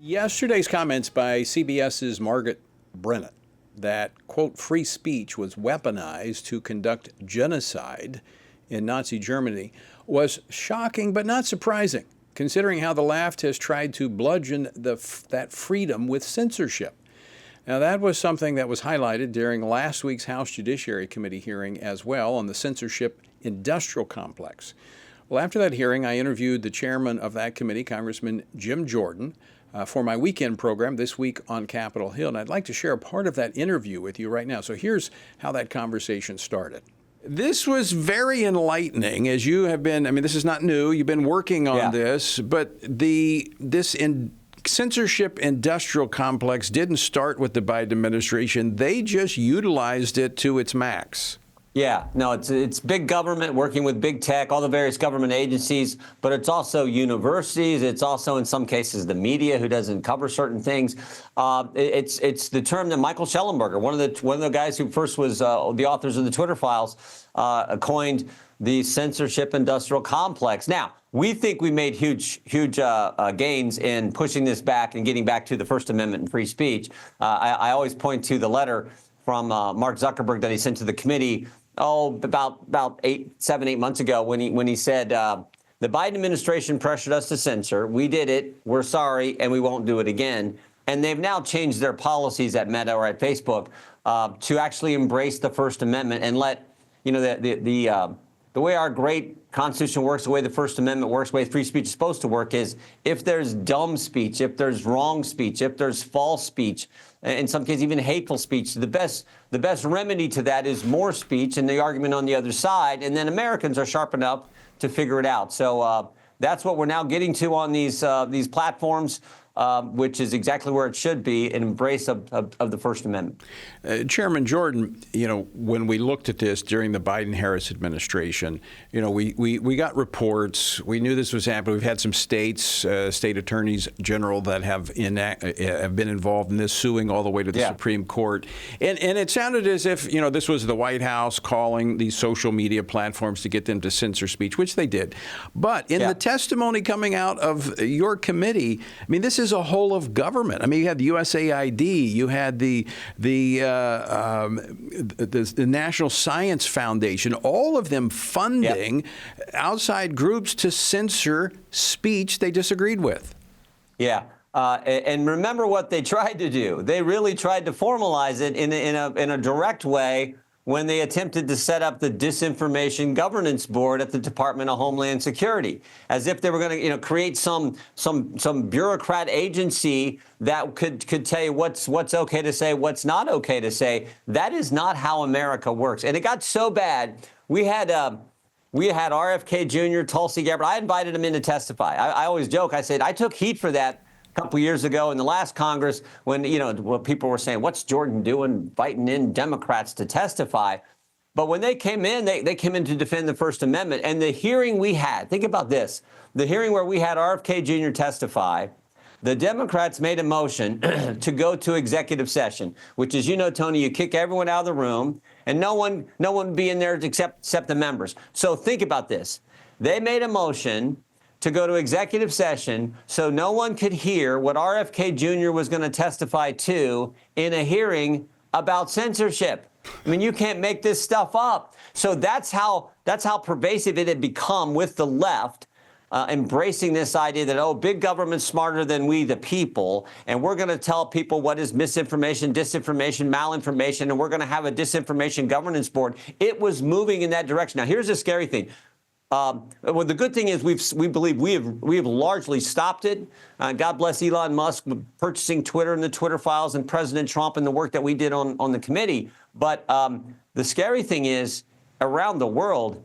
Yesterday's comments by CBS's Margaret Brennan that, quote, free speech was weaponized to conduct genocide in Nazi Germany was shocking but not surprising, considering how the left has tried to bludgeon that freedom with censorship. Now, that was something that was highlighted during last week's House Judiciary Committee hearing as well on the Censorship-Industrial complex. Well, after that hearing, I interviewed the chairman of that committee, Congressman Jim Jordan, for my weekend program this week on Capitol Hill. And I'd like to share a part of that interview with you right now. So here's how that conversation started. This was very enlightening, as you have been. I mean, this is not new. You've been working on this, but this censorship-industrial complex didn't start with the Biden administration. They just utilized it to its max. Yeah, no, it's big government working with big tech, all the various government agencies, but it's also universities. It's also, in some cases, the media who doesn't cover certain things. It's the term that Michael Schellenberger, one of the guys who first was the authors of the Twitter files, coined the censorship-industrial complex. Now, we think we made huge gains in pushing this back and getting back to the First Amendment and free speech. I always point to the letter from Mark Zuckerberg that he sent to the committee about 8 months ago when he said the Biden administration pressured us to censor. We did it. We're sorry, and we won't do it again. And they've now changed their policies at Meta or at Facebook to actually embrace the First Amendment and let the way our great Constitution works, the way the First Amendment works, the way free speech is supposed to work is if there's dumb speech, if there's wrong speech, if there's false speech, in some cases even hateful speech, the best remedy to that is more speech and the argument on the other side, and then Americans are sharp enough to figure it out. So that's what we're now getting to on these platforms. Which is exactly where it should be, an embrace of the First Amendment. Chairman Jordan, when we looked at this during the Biden-Harris administration, we got reports. We knew this was happening. We've had some state attorneys general that have been involved in this, suing all the way to the Supreme Court. And it sounded as if, this was the White House calling these social media platforms to get them to censor speech, which they did. But in the testimony coming out of your committee, I mean, this is a whole of government. I mean, you had the USAID, you had the National Science Foundation, all of them funding outside groups to censor speech they disagreed with. Yeah. And remember what they tried to do. They really tried to formalize it in a direct way when they attempted to set up the Disinformation Governance Board at the Department of Homeland Security, as if they were going to create some bureaucrat agency that could tell you what's okay to say, what's not okay to say. That is not how America works. And it got so bad. We had RFK Jr., Tulsi Gabbard. I invited him in to testify. I always joke. I said I took heat for that a couple years ago in the last Congress when, people were saying, what's Jordan doing inviting in Democrats to testify? But when they came in, they came in to defend the First Amendment. And the hearing we had, think about this, the hearing where we had RFK Jr. testify, the Democrats made a motion to go to executive session, which is, Tony, you kick everyone out of the room and no one be in there except the members. So think about this. They made a motion to go to executive session so no one could hear what RFK Jr. was going to testify to in a hearing about censorship. I mean, you can't make this stuff up. So that's how pervasive it had become with the left, embracing this idea that, big government's smarter than we, the people, and we're going to tell people what is misinformation, disinformation, malinformation, and we're going to have a disinformation governance board. It was moving in that direction. Now, here's the scary thing. Well, the good thing is we believe we have largely stopped it. God bless Elon Musk purchasing Twitter and the Twitter files, and President Trump and the work that we did on the committee. But the scary thing is, around the world,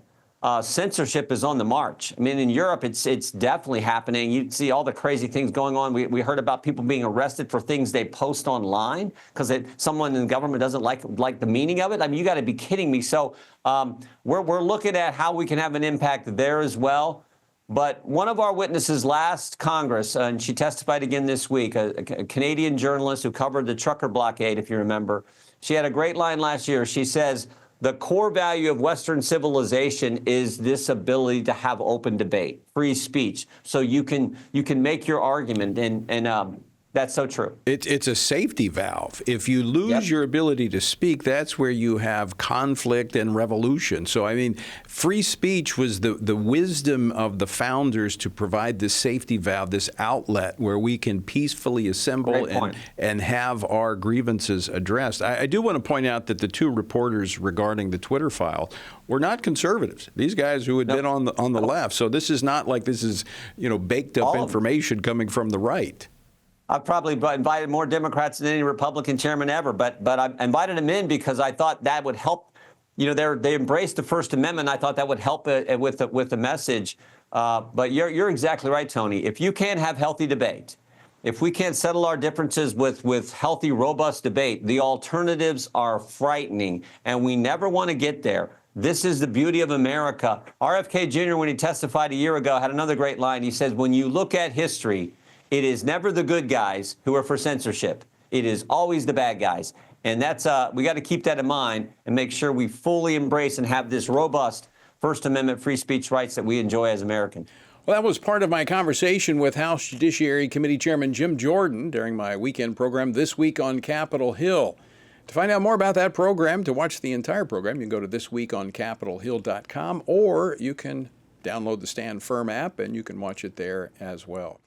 censorship is on the march. I mean, in Europe, it's definitely happening. You see all the crazy things going on. We heard about people being arrested for things they post online because someone in the government doesn't like the meaning of it. I mean, you got to be kidding me. So we're looking at how we can have an impact there as well. But one of our witnesses last Congress, and she testified again this week, a Canadian journalist who covered the trucker blockade, if you remember, she had a great line last year. She says, the core value of Western civilization is this ability to have open debate, free speech, so you can make your argument. And That's so true. It's a safety valve. If you lose your ability to speak, that's where you have conflict and revolution. So, I mean, free speech was the wisdom of the founders to provide this safety valve, this outlet where we can peacefully assemble and have our grievances addressed. I do want to point out that the two reporters regarding the Twitter file were not conservatives. These guys who had been on the left. So this is not like this is, baked up information coming from the right. I've probably invited more Democrats than any Republican chairman ever, but I invited them in because I thought that would help. They embraced the First Amendment. I thought that would help with the message. But you're exactly right, Tony. If you can't have healthy debate, if we can't settle our differences with healthy, robust debate, the alternatives are frightening, and we never want to get there. This is the beauty of America. RFK Jr., when he testified a year ago, had another great line. He says, when you look at history, it is never the good guys who are for censorship. It is always the bad guys. And that's we got to keep that in mind and make sure we fully embrace and have this robust First Amendment free speech rights that we enjoy as Americans. Well, that was part of my conversation with House Judiciary Committee Chairman Jim Jordan during my weekend program This Week on Capitol Hill. To find out more about that program, to watch the entire program, you can go to thisweekoncapitolhill.com, or you can download the Stand Firm app and you can watch it there as well.